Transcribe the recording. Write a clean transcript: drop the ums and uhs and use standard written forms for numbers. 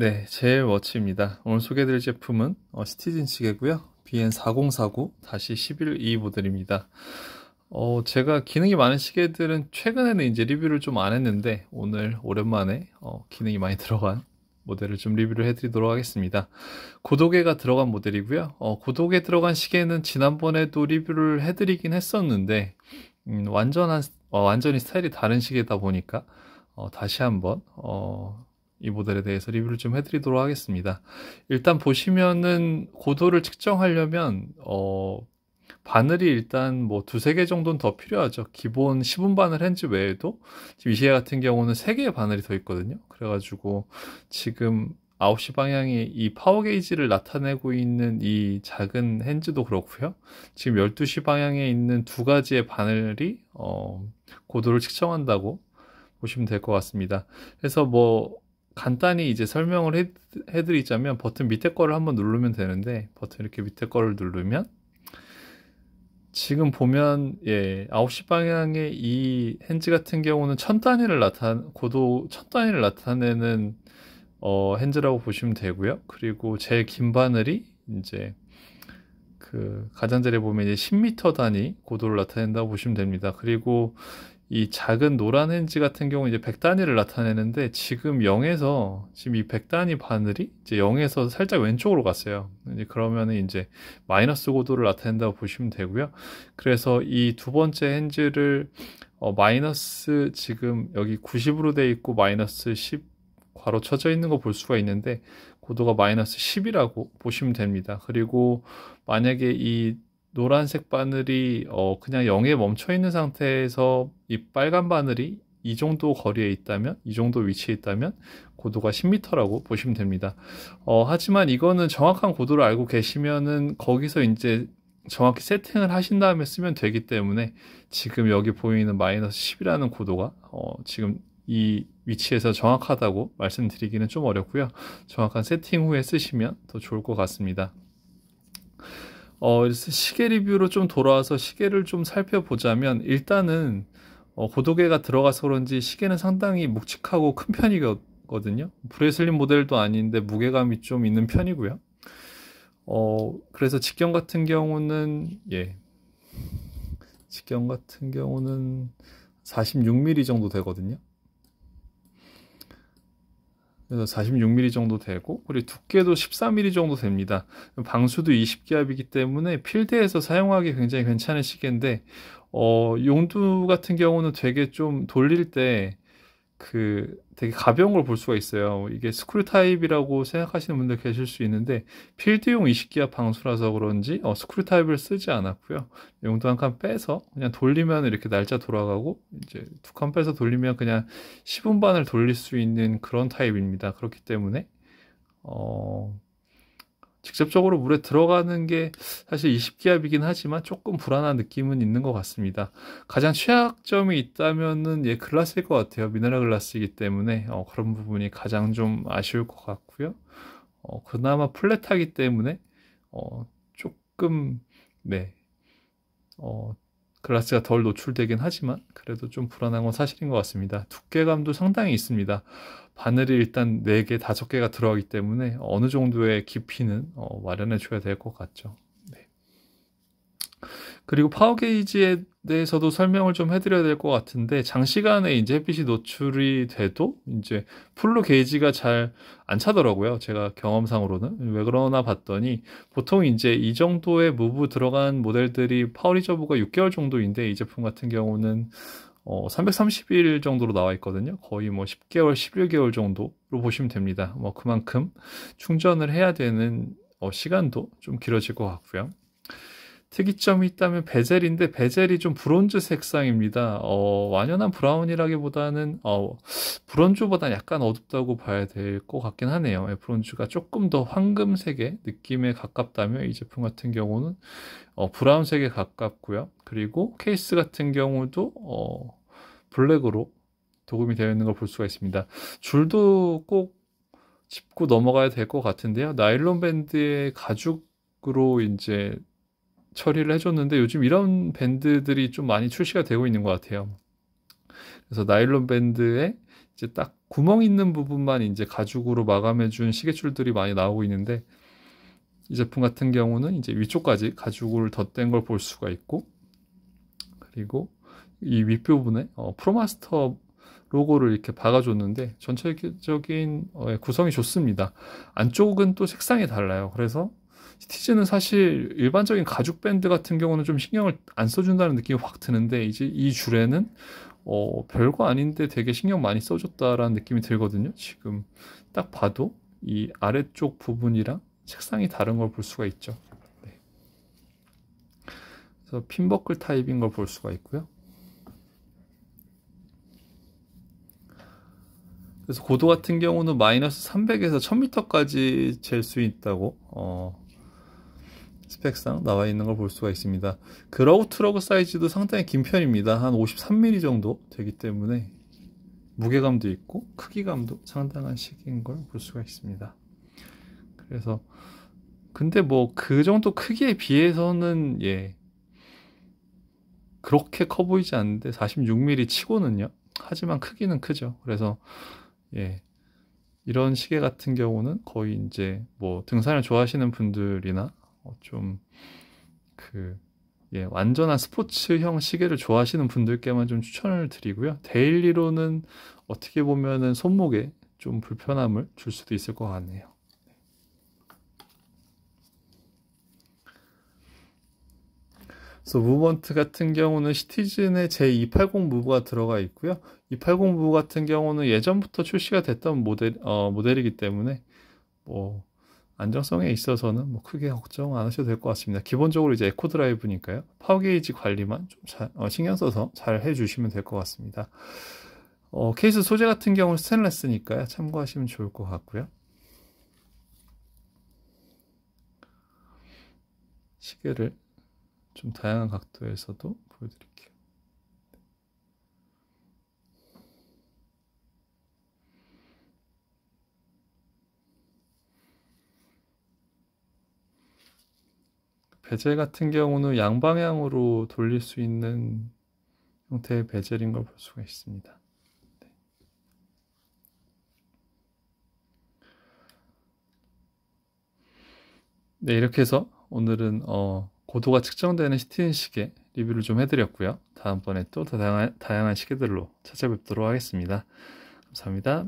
네, 제일 워치입니다. 오늘 소개해드릴 제품은 시티즌 시계고요. BN4049-11E 모델입니다. 제가 기능이 많은 시계들은 최근에는 이제 리뷰를 좀 안 했는데 오늘 오랜만에 기능이 많이 들어간 모델을 좀 리뷰를 해드리도록 하겠습니다. 고도계가 들어간 모델이고요. 고도계 들어간 시계는 지난번에도 리뷰를 해드리긴 했었는데 완전히 스타일이 다른 시계다 보니까 다시 한번 이 모델에 대해서 리뷰를 좀 해드리도록 하겠습니다. 일단 보시면은 고도를 측정하려면 바늘이 일단 뭐 두세 개 정도는 더 필요하죠. 기본 10운 바늘 핸즈 외에도 지금 이 시계 같은 경우는 3개의 바늘이 더 있거든요. 그래가지고 지금 9시 방향에 이 파워 게이지를 나타내고 있는 이 작은 핸즈도 그렇고요. 지금 12시 방향에 있는 두 가지의 바늘이 고도를 측정한다고 보시면 될 것 같습니다. 그래서 뭐 간단히 이제 설명을 해드리자면 버튼 밑에 거를 한번 누르면 되는데 버튼 이렇게 밑에 거를 누르면 지금 보면 9시 방향의 이 핸즈 같은 경우는 고도 1000단위를 나타내는 핸즈라고 보시면 되고요. 그리고 제일 긴 바늘이 이제 그 가장자리에 보면 이제 10m 단위 고도를 나타낸다고 보시면 됩니다. 그리고 이 작은 노란 핸즈 같은 경우 이제 100단위를 나타내는데 지금 이 100단위 바늘이 이제 0에서 살짝 왼쪽으로 갔어요. 이제 그러면은 이제 마이너스 고도를 나타낸다고 보시면 되고요. 그래서 이 두 번째 핸즈를 마이너스 지금 여기 90으로 되어 있고 마이너스 10 괄호 쳐져 있는 거 볼 수가 있는데 고도가 마이너스 10이라고 보시면 됩니다. 그리고 만약에 이 노란색 바늘이 그냥 0에 멈춰 있는 상태에서 이 빨간 바늘이 이 정도 거리에 있다면, 이 정도 위치에 있다면 고도가 10m라고 보시면 됩니다. 하지만 이거는 정확한 고도를 알고 계시면은 거기서 이제 정확히 세팅을 하신 다음에 쓰면 되기 때문에 지금 여기 보이는 마이너스 10이라는 고도가 지금 이 위치에서 정확하다고 말씀드리기는 좀 어렵고요. 정확한 세팅 후에 쓰시면 더 좋을 것 같습니다. 시계 리뷰로 좀 돌아와서 시계를 좀 살펴보자면 일단은 고도계가 들어가서 그런지 시계는 상당히 묵직하고 큰 편이거든요. 브레슬릿 모델도 아닌데 무게감이 좀 있는 편이고요. 그래서 직경 같은 경우는 46mm 정도 되거든요. 그래서 46mm 정도 되고, 그리고 두께도 14mm 정도 됩니다. 방수도 20기압이기 때문에 필드에서 사용하기 굉장히 괜찮은 시계인데, 용두 같은 경우는 되게 좀 돌릴 때 되게 가벼운 걸 볼 수가 있어요. 이게 스크류 타입이라고 생각하시는 분들 계실 수 있는데 필드용 20기압 방수라서 그런지 스크류 타입을 쓰지 않았고요. 용도 한 칸 빼서 그냥 돌리면 이렇게 날짜 돌아가고 이제 두 칸 빼서 돌리면 그냥 10운반을 돌릴 수 있는 그런 타입입니다. 그렇기 때문에 직접적으로 물에 들어가는 게 사실 20기압이긴 하지만 조금 불안한 느낌은 있는 것 같습니다. 가장 취약점이 있다면은 글라스일 것 같아요. 미네랄 글라스이기 때문에 그런 부분이 가장 좀 아쉬울 것 같고요. 그나마 플랫하기 때문에 조금 글라스가 덜 노출되긴 하지만 그래도 좀 불안한 건 사실인 것 같습니다. 두께감도 상당히 있습니다. 바늘이 일단 4개, 5개가 들어가기 때문에 어느 정도의 깊이는 마련해 줘야 될 것 같죠. 그리고 파워 게이지에 대해서도 설명을 좀 해드려야 될 것 같은데 장시간에 이제 햇빛이 노출이 돼도 이제 풀로 게이지가 잘 안 차더라고요. 제가 경험상으로는 왜 그러나 봤더니 보통 이제 이 정도의 무브 들어간 모델들이 파워 리저브가 6개월 정도인데 이 제품 같은 경우는 330일 정도로 나와 있거든요. 거의 뭐 10개월, 11개월 정도로 보시면 됩니다. 뭐 그만큼 충전을 해야 되는 시간도 좀 길어질 것 같고요. 특이점이 있다면 베젤인데 베젤이 좀 브론즈 색상입니다. 완연한 브라운이라기보다는 브론즈보다 약간 어둡다고 봐야 될 것 같긴 하네요. 브론즈가 조금 더 황금색의 느낌에 가깝다면 이 제품 같은 경우는 브라운색에 가깝고요. 그리고 케이스 같은 경우도 블랙으로 도금이 되어 있는 걸 볼 수가 있습니다. 줄도 꼭 짚고 넘어가야 될 것 같은데요. 나일론 밴드의 가죽으로 이제 처리를 해줬는데 요즘 이런 밴드들이 좀 많이 출시가 되고 있는 것 같아요. 그래서 나일론 밴드에 이제 딱 구멍 있는 부분만 이제 가죽으로 마감해준 시계줄들이 많이 나오고 있는데, 이 제품 같은 경우는 이제 위쪽까지 가죽을 덧댄 걸 볼 수가 있고, 그리고 이 윗부분에 프로마스터 로고를 이렇게 박아줬는데 전체적인 구성이 좋습니다. 안쪽은 또 색상이 달라요. 그래서 시티즈는 사실 일반적인 가죽 밴드 같은 경우는 좀 신경을 안 써준다는 느낌이 확 드는데, 이제 이 줄에는 별거 아닌데 되게 신경 많이 써줬다라는 느낌이 들거든요. 지금 딱 봐도 이 아래쪽 부분이랑 색상이 다른 걸 볼 수가 있죠. 네. 그래서 핀버클 타입인 걸 볼 수가 있고요. 그래서 고도 같은 경우는 마이너스 300에서 1000m까지 잴 수 있다고 스펙상 나와 있는 걸 볼 수가 있습니다. 그라우 트러그 사이즈도 상당히 긴 편입니다. 한 53mm 정도 되기 때문에 무게감도 있고 크기감도 상당한 시계인 걸 볼 수가 있습니다. 그래서 근데 뭐 그 정도 크기에 비해서는 그렇게 커 보이지 않는데 46mm 치고는요. 하지만 크기는 크죠. 그래서 이런 시계 같은 경우는 거의 이제 뭐 등산을 좋아하시는 분들이나 좀 완전한 스포츠형 시계를 좋아하시는 분들께만 좀 추천을 드리고요. 데일리로는 어떻게 보면은 손목에 좀 불편함을 줄 수도 있을 것 같네요. 그래서 무브먼트 같은 경우는 시티즌에 제280 무브가 들어가 있고요. 280 무브 같은 경우는 예전부터 출시가 됐던 모델이기 때문에 뭐 안정성에 있어서는 뭐 크게 걱정 안 하셔도 될 것 같습니다. 기본적으로 이제 에코 드라이브니까요. 파워 게이지 관리만 좀 신경 써서 잘 해주시면 될 것 같습니다. 케이스 소재 같은 경우는 스테인레스니까요. 참고하시면 좋을 것 같고요. 시계를 좀 다양한 각도에서도 보여드릴게요. 베젤 같은 경우는 양방향으로 돌릴 수 있는 형태의 베젤인 걸 볼 수가 있습니다. 네, 이렇게 해서 오늘은 고도가 측정되는 시티즌 시계 리뷰를 좀 해드렸고요. 다음번에 또 다양한 시계들로 찾아뵙도록 하겠습니다. 감사합니다.